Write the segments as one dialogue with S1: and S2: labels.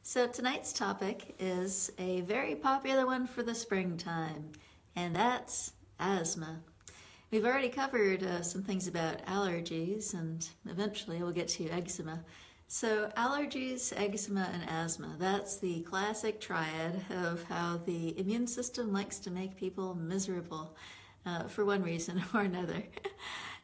S1: So tonight's topic is a very popular one for the springtime, and that's asthma. We've already covered some things about allergies, and eventually we'll get to eczema. So allergies, eczema, and asthma, that's the classic triad of how the immune system likes to make people miserable for one reason or another.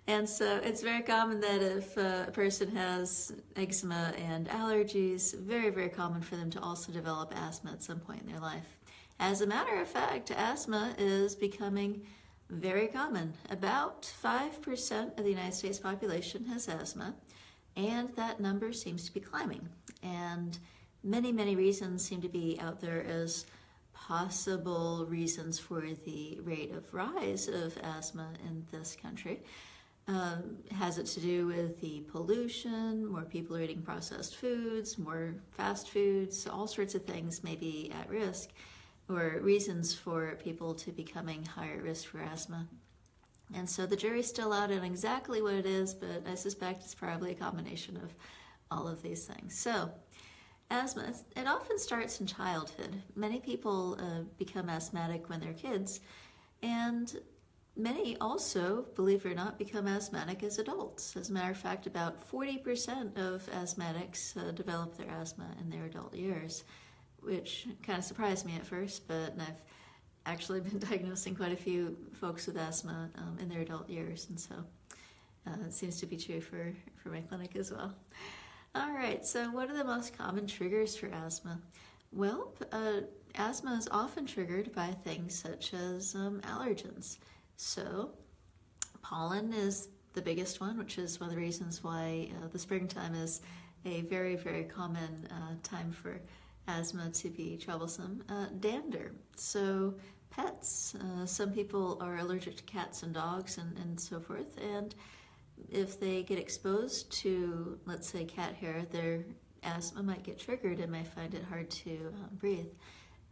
S1: And so it's very common that if a person has eczema and allergies, very, very common for them to also develop asthma at some point in their life. As a matter of fact, asthma is becoming very common. About 5% of the United States population has asthma, and that number seems to be climbing. And many, many reasons seem to be out there as possible reasons for the rate of rise of asthma in this country. Has it to do with the pollution, more people are eating processed foods, more fast foods, all sorts of things may be at risk, or reasons for people to becoming higher risk for asthma. And so the jury's still out on exactly what it is, but I suspect it's probably a combination of all of these things. So asthma, it often starts in childhood. Many people become asthmatic when they're kids, and many also, believe it or not, become asthmatic as adults. As a matter of fact, about 40% of asthmatics develop their asthma in their adult years, which kind of surprised me at first, but I've actually been diagnosing quite a few folks with asthma in their adult years, and so it seems to be true for my clinic as well. All right, so what are the most common triggers for asthma? Well, asthma is often triggered by things such as allergens. So pollen is the biggest one, which is one of the reasons why the springtime is a very, very common time for asthma to be troublesome. Dander, so pets. Some people are allergic to cats and dogs and so forth, and if they get exposed to, let's say, cat hair, their asthma might get triggered and may find it hard to breathe.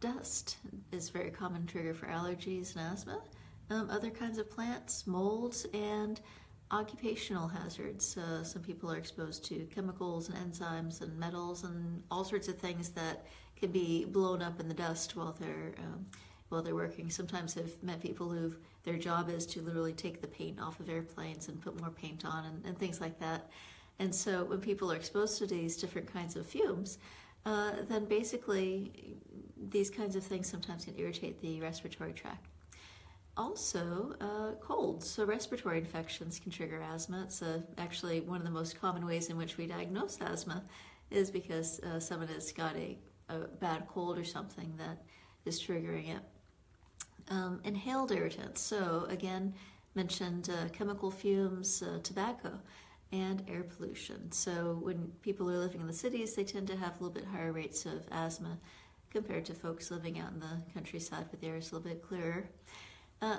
S1: Dust is a very common trigger for allergies and asthma. Other kinds of plants, molds, and occupational hazards. Some people are exposed to chemicals and enzymes and metals and all sorts of things that can be blown up in the dust while they're working. Sometimes I've met people who their job is to literally take the paint off of airplanes and put more paint on and things like that. And so when people are exposed to these different kinds of fumes, then basically these kinds of things sometimes can irritate the respiratory tract. Also, colds, so respiratory infections can trigger asthma. It's actually one of the most common ways in which we diagnose asthma is because someone has got a bad cold or something that is triggering it. Inhaled irritants, so again, mentioned chemical fumes, tobacco, and air pollution. So when people are living in the cities, they tend to have a little bit higher rates of asthma compared to folks living out in the countryside where the air is a little bit clearer.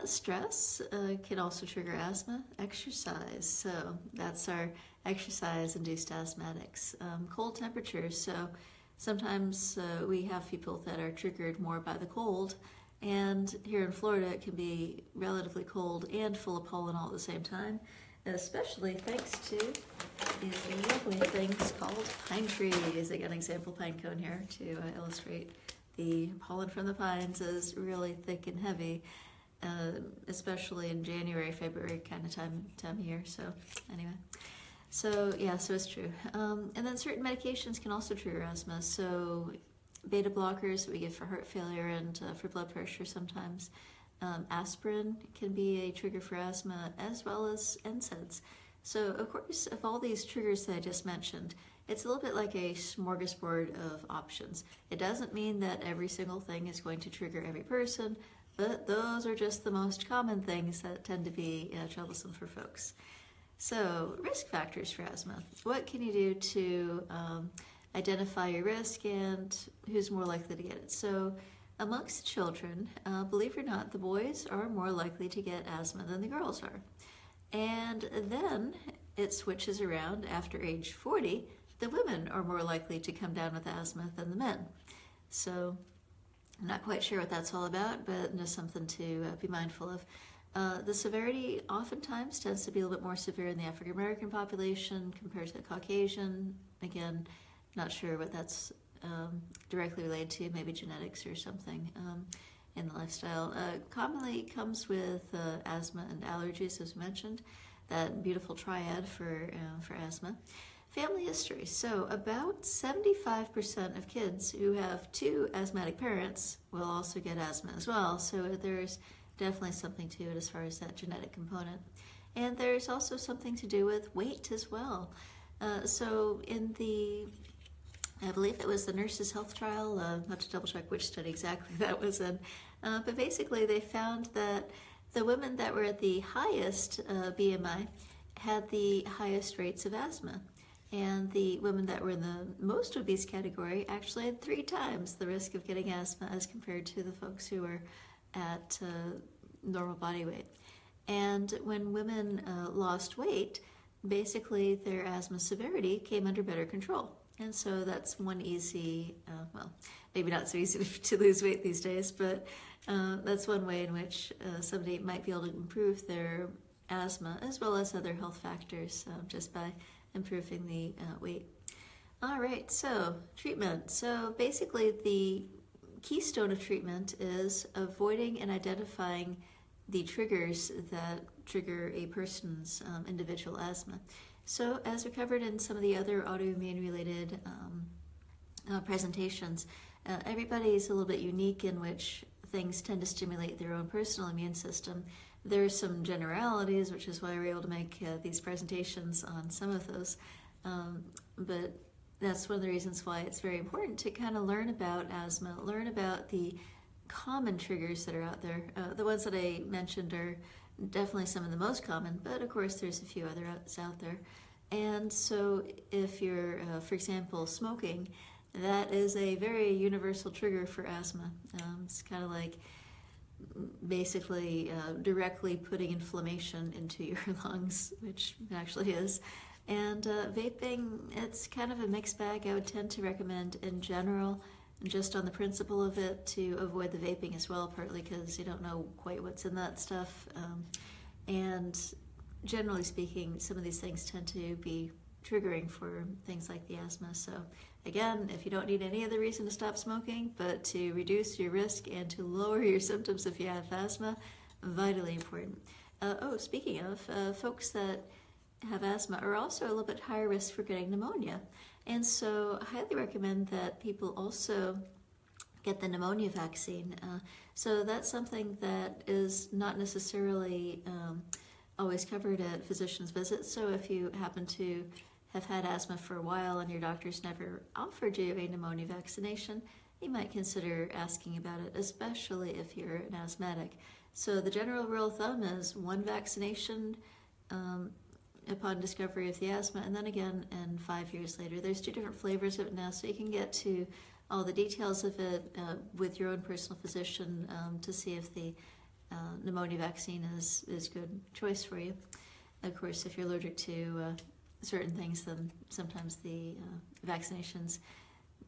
S1: Stress can also trigger asthma. Exercise, so that's our exercise-induced asthmatics. Cold temperatures, so sometimes we have people that are triggered more by the cold, and here in Florida it can be relatively cold and full of pollen all at the same time, especially thanks to these lovely things called pine trees. I got an example pine cone here to illustrate the pollen from the pines is really thick and heavy. Especially in January, February kind of time of year. So anyway, so yeah, so it's true. And then certain medications can also trigger asthma. So beta blockers that we give for heart failure and for blood pressure sometimes. Aspirin can be a trigger for asthma, as well as NSAIDs. So of course, of all these triggers that I just mentioned, it's a little bit like a smorgasbord of options. It doesn't mean that every single thing is going to trigger every person, but those are just the most common things that tend to be troublesome for folks. So, risk factors for asthma. What can you do to identify your risk and who's more likely to get it? So, amongst children, believe it or not, the boys are more likely to get asthma than the girls are. And then it switches around after age 40, the women are more likely to come down with asthma than the men. So, I'm not quite sure what that's all about, but just something to be mindful of. The severity oftentimes tends to be a little bit more severe in the African American population compared to the Caucasian. Again, not sure what that's directly related to maybe genetics or something in the lifestyle. Commonly comes with asthma and allergies, as mentioned, that beautiful triad for asthma. Family history. So about 75% of kids who have two asthmatic parents will also get asthma as well. So there's definitely something to it as far as that genetic component. And there's also something to do with weight as well. So in I believe it was the Nurses' Health Trial, I'll have to double check which study exactly that was in, but basically they found that the women that were at the highest BMI had the highest rates of asthma. And the women that were in the most obese category actually had 3 times the risk of getting asthma as compared to the folks who were at normal body weight. And when women lost weight, basically their asthma severity came under better control. And so that's one easy, well, maybe not so easy to lose weight these days, but that's one way in which somebody might be able to improve their asthma as well as other health factors just by improving the weight. All right, so treatment. So basically the keystone of treatment is avoiding and identifying the triggers that trigger a person's individual asthma. So as we covered in some of the other autoimmune related presentations, everybody's a little bit unique in which things tend to stimulate their own personal immune system. There are some generalities, which is why we're able to make these presentations on some of those. But that's one of the reasons why it's very important to kind of learn about asthma, learn about the common triggers that are out there. The ones that I mentioned are definitely some of the most common, but of course there's a few others out there. And so if you're, for example, smoking, that is a very universal trigger for asthma. It's kind of like basically directly putting inflammation into your lungs, which it actually is. And vaping, it's kind of a mixed bag. I would tend to recommend in general, just on the principle of it, to avoid the vaping as well, partly because you don't know quite what's in that stuff. And generally speaking, some of these things tend to be triggering for things like the asthma. So again, if you don't need any other reason to stop smoking, but to reduce your risk and to lower your symptoms if you have asthma, vitally important. Speaking of, folks that have asthma are also a little bit higher risk for getting pneumonia. And so I highly recommend that people also get the pneumonia vaccine. So that's something that is not necessarily always covered at physician's visits. So if you happen to have had asthma for a while and your doctor's never offered you a pneumonia vaccination, you might consider asking about it, especially if you're an asthmatic. So the general rule of thumb is 1 vaccination upon discovery of the asthma, and then again and 5 years later. There's 2 different flavors of it now, so you can get to all the details of it with your own personal physician to see if the pneumonia vaccine is a good choice for you. Of course, if you're allergic to certain things, then sometimes the vaccinations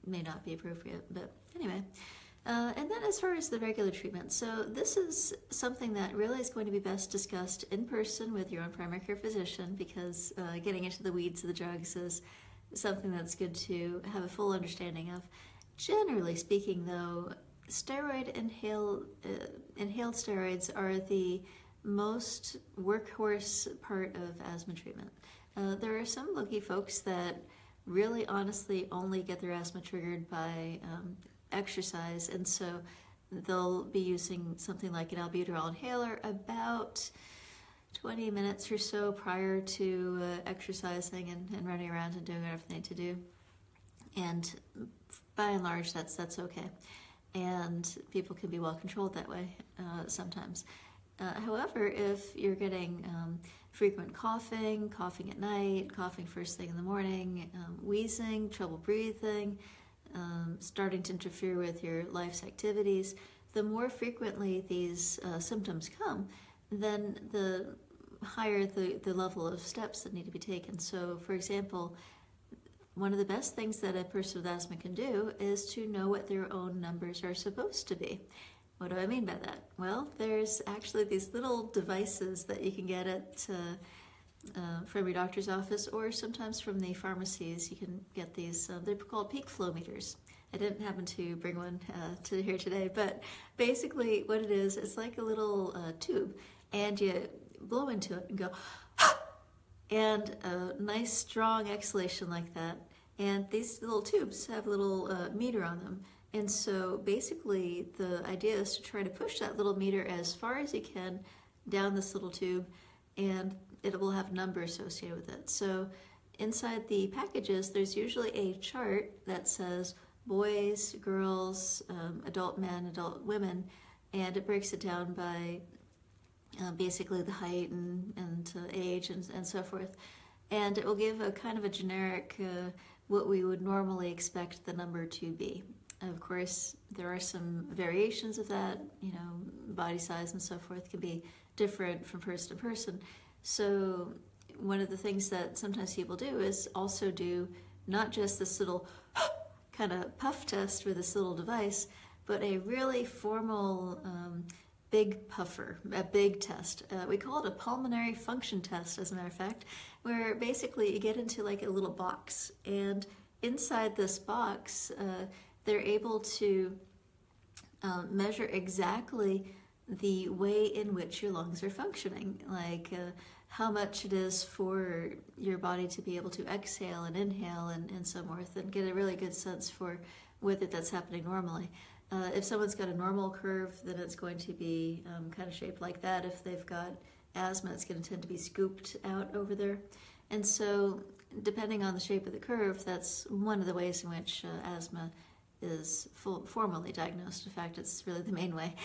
S1: may not be appropriate. But anyway, and then as far as the regular treatment, so this is something that really is going to be best discussed in person with your own primary care physician, because getting into the weeds of the drugs is something that's good to have a full understanding of. Generally speaking, though, inhaled steroids are the most workhorse part of asthma treatment. There are some lucky folks that really honestly only get their asthma triggered by exercise, and so they'll be using something like an albuterol inhaler about 20 minutes or so prior to exercising and running around and doing whatever they need to do. And by and large, that's okay. And people can be well controlled that way sometimes. However, if you're getting frequent coughing at night, coughing first thing in the morning, wheezing, trouble breathing, starting to interfere with your life's activities, the more frequently these symptoms come, then the higher the level of steps that need to be taken. So, for example, one of the best things that a person with asthma can do is to know what their own numbers are supposed to be. What do I mean by that? Well, there's actually these little devices that you can get at from your doctor's office, or sometimes from the pharmacies. You can get these, they're called peak flow meters. I didn't happen to bring one to here today, but basically what it is, it's like a little tube, and you blow into it and go, and a nice strong exhalation like that. And these little tubes have a little meter on them. And so basically the idea is to try to push that little meter as far as you can down this little tube, and it will have a number associated with it. So inside the packages, there's usually a chart that says boys, girls, adult men, adult women, and it breaks it down by basically the height and age and so forth. And it will give a kind of a generic, what we would normally expect the number to be. Of course, there are some variations of that, you know, body size and so forth can be different from person to person. So one of the things that sometimes people do is also do not just this little kind of puff test with this little device, but a really formal big puffer, a big test. We call it a pulmonary function test, as a matter of fact, where basically you get into like a little box, and inside this box, they're able to measure exactly the way in which your lungs are functioning, like how much it is for your body to be able to exhale and inhale and so forth, and get a really good sense for whether that's happening normally. If someone's got a normal curve, then it's going to be kind of shaped like that. If they've got asthma, it's going to tend to be scooped out over there. And so depending on the shape of the curve, that's one of the ways in which asthma is formally diagnosed. In fact, it's really the main way.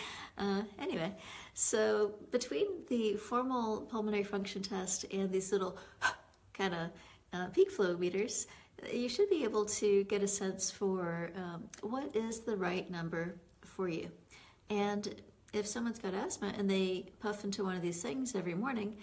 S1: Anyway, so between the formal pulmonary function test and these little kind of peak flow meters, you should be able to get a sense for what is the right number for you. And if someone's got asthma and they puff into one of these things every morning,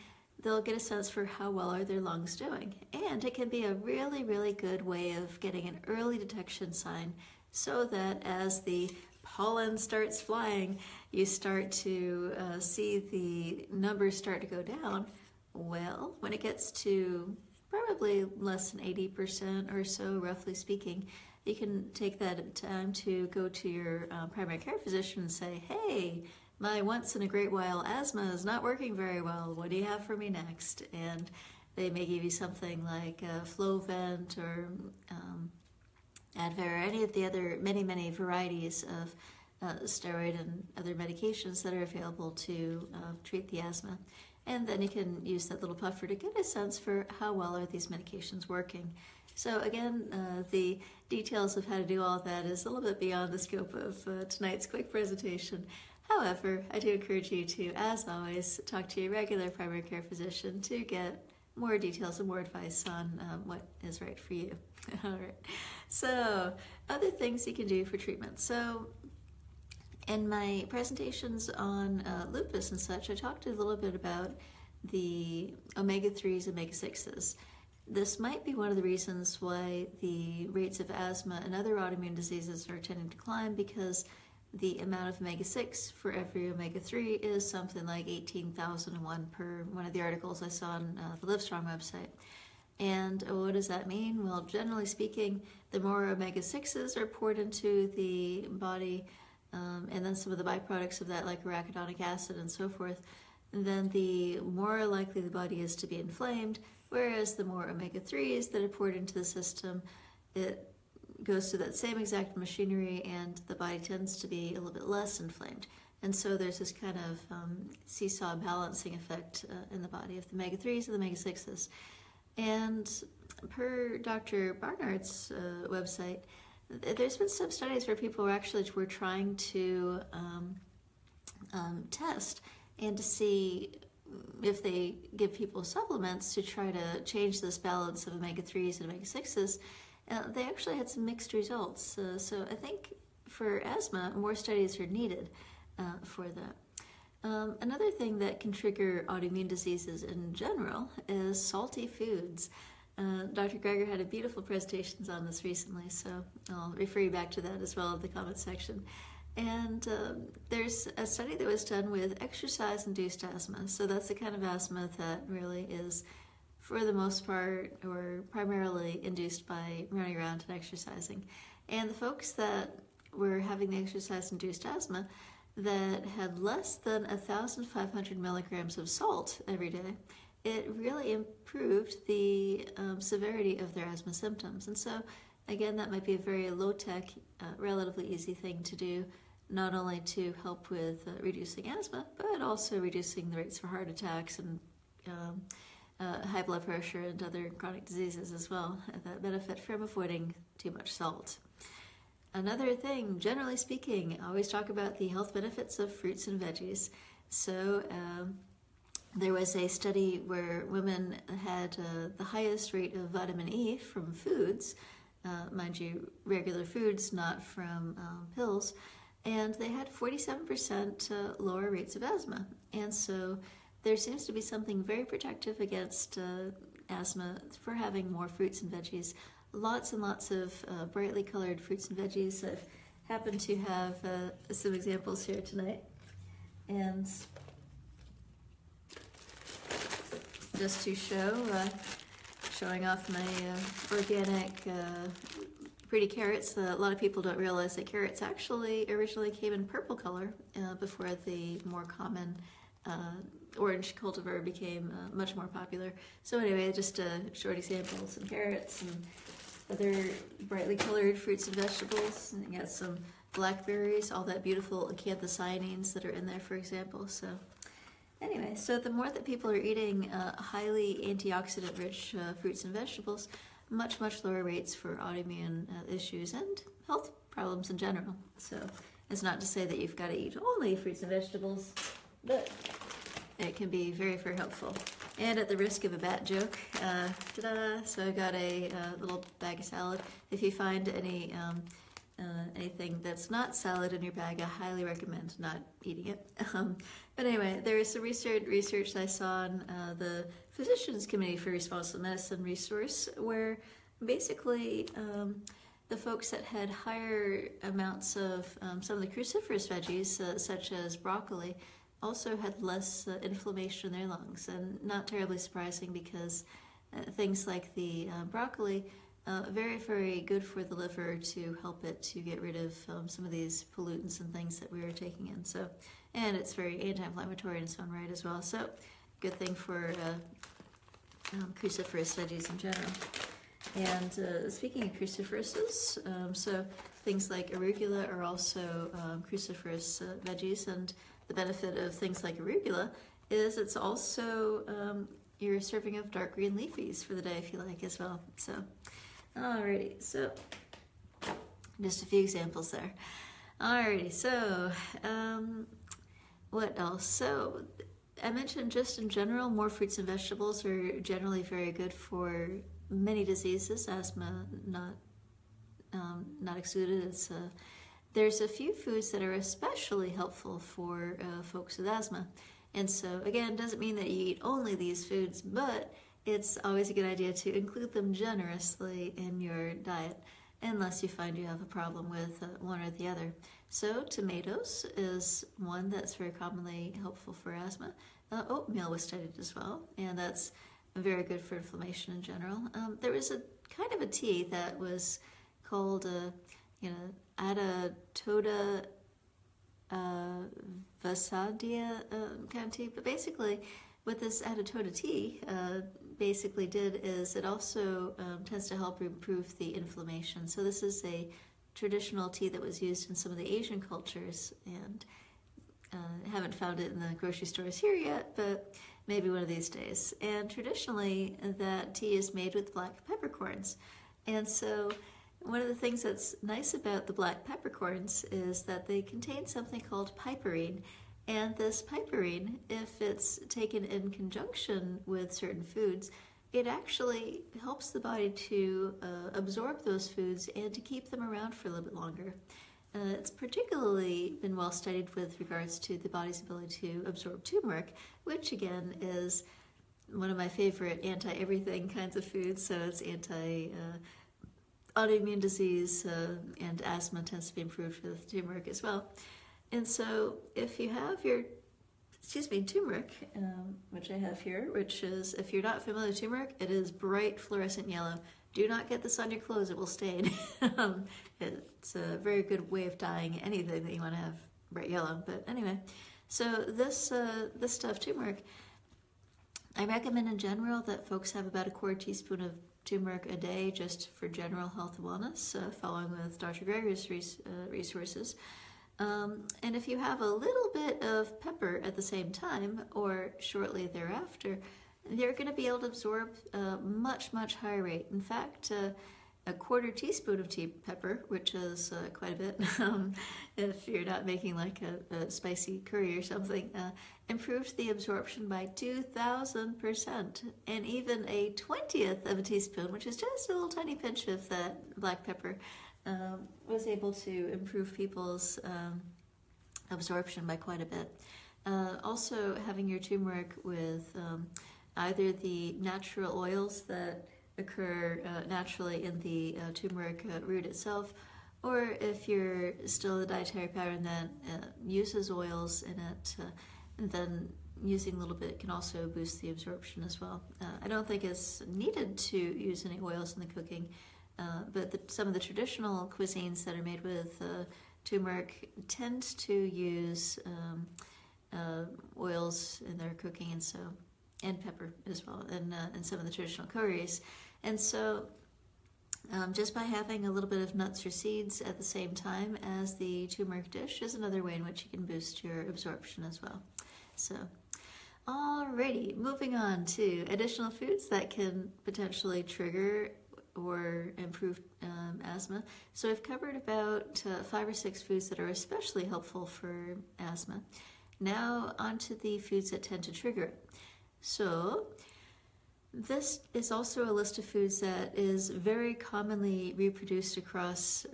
S1: they'll get a sense for how well are their lungs doing. And it can be a really, really good way of getting an early detection sign, so that as the pollen starts flying, you start to see the numbers start to go down. Well, when it gets to probably less than 80% or so, roughly speaking, you can take that time to go to your primary care physician and say, hey, my once in a great while asthma is not working very well. What do you have for me next? And they may give you something like Flovent or Advair, or any of the other many varieties of steroid and other medications that are available to treat the asthma. And then you can use that little puffer to get a sense for how well are these medications working. So again, the details of how to do all of that is a little bit beyond the scope of tonight's quick presentation. However, I do encourage you to, as always, talk to your regular primary care physician to get more details and more advice on what is right for you. All right. So, other things you can do for treatment. So, in my presentations on lupus and such, I talked a little bit about the omega-3s, omega-6s. This might be one of the reasons why the rates of asthma and other autoimmune diseases are tending to climb, because the amount of omega-6 for every omega-3 is something like 18,001 per one of the articles I saw on the Livestrong website. And what does that mean? Well, generally speaking, the more omega-6s are poured into the body, and then some of the byproducts of that, like arachidonic acid and so forth, then the more likely the body is to be inflamed, whereas the more omega-3s that are poured into the system, it goes through that same exact machinery and the body tends to be a little bit less inflamed. And so there's this kind of seesaw balancing effect in the body of the omega-3s and the omega-6s. And per Dr. Barnard's website, there's been some studies where people were trying to test and to see if they give people supplements to try to change this balance of omega-3s and omega-6s. They actually had some mixed results. So I think for asthma, more studies are needed for that. Another thing that can trigger autoimmune diseases in general is salty foods. Dr. Greger had a beautiful presentations on this recently, so I'll refer you back to that as well in the comment section. And there's a study that was done with exercise-induced asthma. So that's the kind of asthma that really is, for the most part, or primarily induced by running around and exercising. And the folks that were having the exercise-induced asthma that had less than 1,500 milligrams of salt every day, it really improved the severity of their asthma symptoms. And so, again, that might be a very low-tech, relatively easy thing to do, not only to help with reducing asthma, but also reducing the rates for heart attacks and high blood pressure and other chronic diseases as well that benefit from avoiding too much salt. Another thing, generally speaking, I always talk about the health benefits of fruits and veggies. So there was a study where women had the highest rate of vitamin E from foods, mind you, regular foods, not from pills, and they had 47% lower rates of asthma. And so there seems to be something very protective against asthma for having more fruits and veggies. Lots and lots of brightly colored fruits and veggies. I've happened to have some examples here tonight. And just to show, showing off my organic pretty carrots. A lot of people don't realize that carrots actually originally came in purple color before the more common orange cultivar became much more popular. So anyway, just a short example, some carrots and other brightly colored fruits and vegetables. And you got some blackberries, all that beautiful anthocyanins that are in there, for example. So anyway, so the more that people are eating highly antioxidant-rich fruits and vegetables, much lower rates for autoimmune issues and health problems in general. So it's not to say that you've got to eat only fruits and vegetables, but it can be very helpful. And at the risk of a bad joke, ta-da! So I got a little bag of salad. If you find anything that's not salad in your bag, I highly recommend not eating it. But anyway, there is some research I saw on the Physicians Committee for Responsible Medicine resource, where basically the folks that had higher amounts of some of the cruciferous veggies, such as broccoli, also had less inflammation in their lungs. And not terribly surprising, because things like the broccoli, very good for the liver to help it to get rid of some of these pollutants and things that we were taking in. So, and it's very anti-inflammatory in its own right as well. So, good thing for cruciferous veggies in general. And speaking of cruciferouses, so things like arugula are also cruciferous veggies, and the benefit of things like arugula is it's also your serving of dark green leafies for the day if you like as well. So, alrighty, so just a few examples there. Alrighty, so what else? So I mentioned just in general, more fruits and vegetables are generally very good for many diseases, asthma not excluded. It's there's a few foods that are especially helpful for folks with asthma. And so, again, doesn't mean that you eat only these foods, but it's always a good idea to include them generously in your diet, unless you find you have a problem with one or the other. So, tomatoes is one that's very commonly helpful for asthma. Oatmeal was studied as well, and that's very good for inflammation in general. There was a kind of a tea that was called Adatoda Vasadia kind of tea, but basically what this Adatoda tea basically did is it also tends to help improve the inflammation. So this is a traditional tea that was used in some of the Asian cultures, and haven't found it in the grocery stores here yet, but maybe one of these days. And traditionally that tea is made with black peppercorns. And so one of the things that's nice about the black peppercorns is that they contain something called piperine. And this piperine, if it's taken in conjunction with certain foods, it actually helps the body to absorb those foods and to keep them around for a little bit longer. It's particularly been well studied with regards to the body's ability to absorb turmeric, which again is one of my favorite anti-everything kinds of foods. So it's autoimmune disease and asthma tends to be improved with turmeric as well. And so if you have your, turmeric, which I have here, which is, if you're not familiar with turmeric, it is bright fluorescent yellow, do not get this on your clothes, it will stain. It's a very good way of dyeing anything that you want to have bright yellow. But anyway, so this stuff, turmeric, I recommend in general that folks have about a quarter teaspoon of turmeric a day just for general health and wellness, following with Dr. Greger's resources. And if you have a little bit of pepper at the same time or shortly thereafter, they're going to be able to absorb much, much higher rate. In fact, a quarter teaspoon of pepper, which is quite a bit, if you're not making like a spicy curry or something, improves the absorption by 2,000%. And even a 20th of a teaspoon, which is just a little tiny pinch of that black pepper, was able to improve people's absorption by quite a bit. Also, having your turmeric with either the natural oils that occur naturally in the turmeric root itself, or if you're still a dietary pattern that uses oils in it, and then using a little bit can also boost the absorption as well. I don't think it's needed to use any oils in the cooking, but some of the traditional cuisines that are made with turmeric tend to use oils in their cooking, and pepper as well, and some of the traditional curries. And so just by having a little bit of nuts or seeds at the same time as the turmeric dish is another way in which you can boost your absorption as well. So, alrighty, moving on to additional foods that can potentially trigger or improve asthma. So I've covered about 5 or 6 foods that are especially helpful for asthma. Now onto the foods that tend to trigger it. So this is also a list of foods that is very commonly reproduced across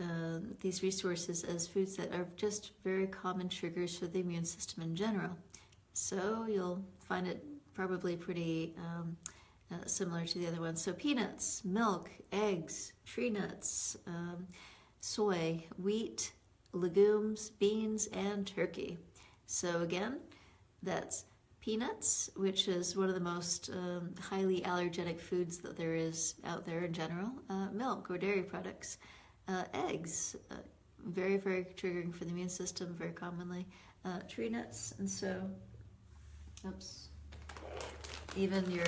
S1: these resources as foods that are just very common triggers for the immune system in general. So you'll find it probably pretty similar to the other ones. So peanuts, milk, eggs, tree nuts, soy, wheat, legumes, beans, and turkey. So again, that's peanuts, which is one of the most highly allergenic foods that there is out there in general. Milk or dairy products. Eggs, very, very triggering for the immune system, very commonly. Tree nuts, and so, even your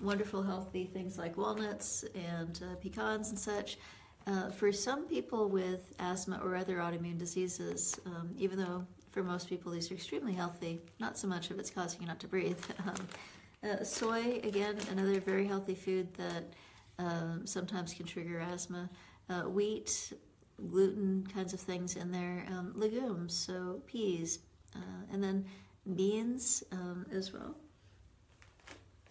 S1: wonderful healthy things like walnuts and pecans and such. For some people with asthma or other autoimmune diseases, even though for most people these are extremely healthy, not so much if it's causing you not to breathe. Soy, again, another very healthy food that sometimes can trigger asthma. Wheat, gluten kinds of things in there. Legumes, so peas, and then beans as well.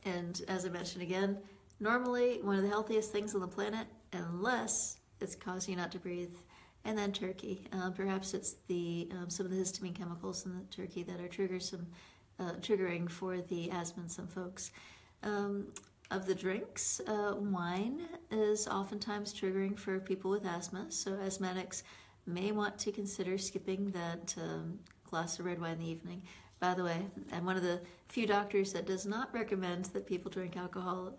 S1: And as I mentioned again, normally one of the healthiest things on the planet, unless it's causing you not to breathe. And then turkey. Perhaps it's some of the histamine chemicals in the turkey that are triggering for the asthma in some folks. Of the drinks, wine is oftentimes triggering for people with asthma, so asthmatics may want to consider skipping that glass of red wine in the evening. By the way, I'm one of the few doctors that does not recommend that people drink alcohol,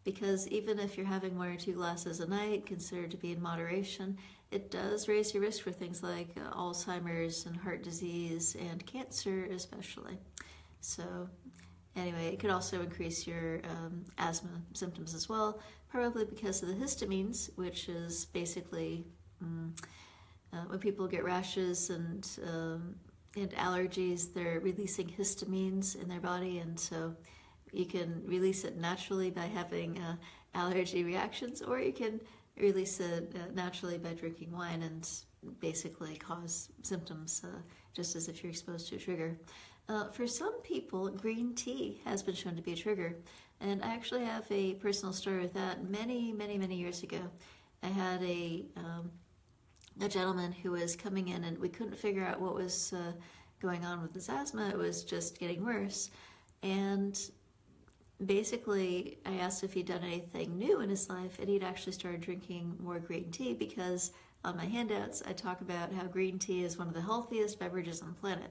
S1: because even if you're having 1 or 2 glasses a night, considered to be in moderation, it does raise your risk for things like Alzheimer's and heart disease and cancer especially. So anyway, it could also increase your asthma symptoms as well, probably because of the histamines, which is basically when people get rashes and allergies, they're releasing histamines in their body, and so you can release it naturally by having allergy reactions, or you can release it naturally by drinking wine and basically cause symptoms just as if you're exposed to a trigger. For some people, green tea has been shown to be a trigger, and I actually have a personal story with that. Many, many, many years ago, I had a gentleman who was coming in, and we couldn't figure out what was going on with his asthma. It was just getting worse, and basically, I asked if he'd done anything new in his life, and he'd actually started drinking more green tea, because on my handouts, I talk about how green tea is one of the healthiest beverages on the planet.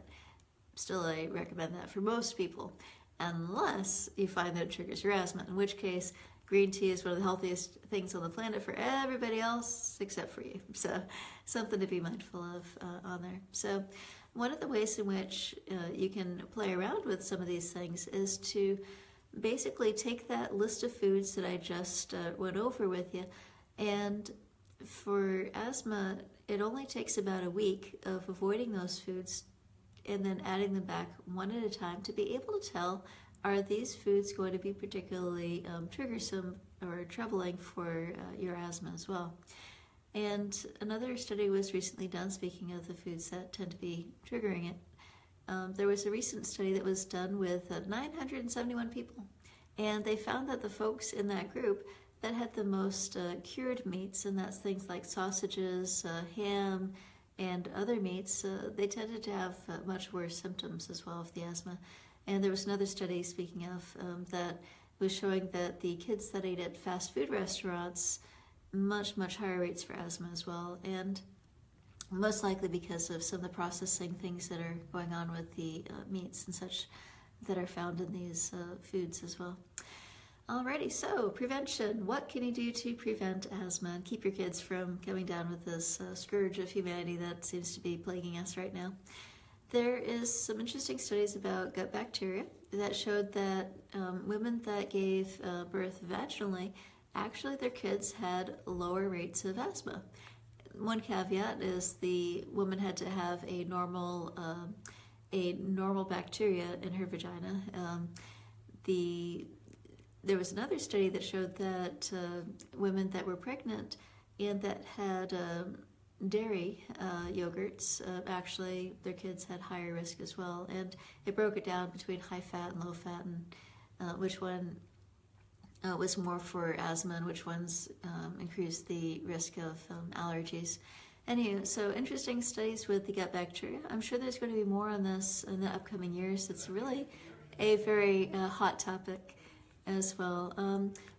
S1: Still, I recommend that for most people, unless you find that it triggers your asthma, in which case, green tea is one of the healthiest things on the planet for everybody else except for you. So something to be mindful of on there. So one of the ways in which you can play around with some of these things is to basically take that list of foods that I just went over with you, and for asthma, it only takes about a week of avoiding those foods and then adding them back one at a time to be able to tell, are these foods going to be particularly triggersome or troubling for your asthma as well. And another study was recently done, speaking of the foods that tend to be triggering it. There was a recent study that was done with 971 people, and they found that the folks in that group that had the most cured meats, and that's things like sausages, ham, and other meats, they tended to have much worse symptoms as well of the asthma. And there was another study, speaking of, that was showing that the kids that ate at fast food restaurants, much higher rates for asthma as well, and most likely because of some of the processing things that are going on with the meats and such that are found in these foods as well. Alrighty, so prevention. What can you do to prevent asthma and keep your kids from coming down with this scourge of humanity that seems to be plaguing us right now? There is some interesting studies about gut bacteria that showed that women that gave birth vaginally, actually their kids had lower rates of asthma. One caveat is the woman had to have a normal bacteria in her vagina. There was another study that showed that women that were pregnant and that had dairy yogurts, actually their kids had higher risk as well. And it broke it down between high fat and low fat, and which one was more for asthma and which ones increased the risk of allergies. Anyway, so interesting studies with the gut bacteria. I'm sure there's going to be more on this in the upcoming years. It's really a very hot topic as well.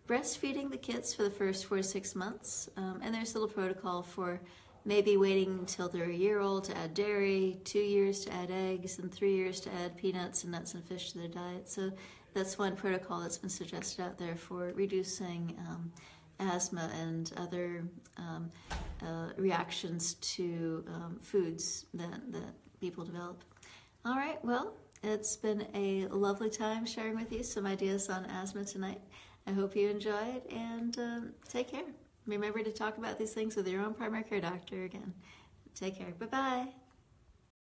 S1: Breastfeeding the kids for the first 4 to 6 months, and there's a little protocol for maybe waiting until they're a year old to add dairy, 2 years to add eggs, and 3 years to add peanuts and nuts and fish to their diet. So that's one protocol that's been suggested out there for reducing asthma and other reactions to foods that people develop. All right, well, it's been a lovely time sharing with you some ideas on asthma tonight. I hope you enjoyed, and take care. Remember to talk about these things with your own primary care doctor again. Take care. Bye-bye.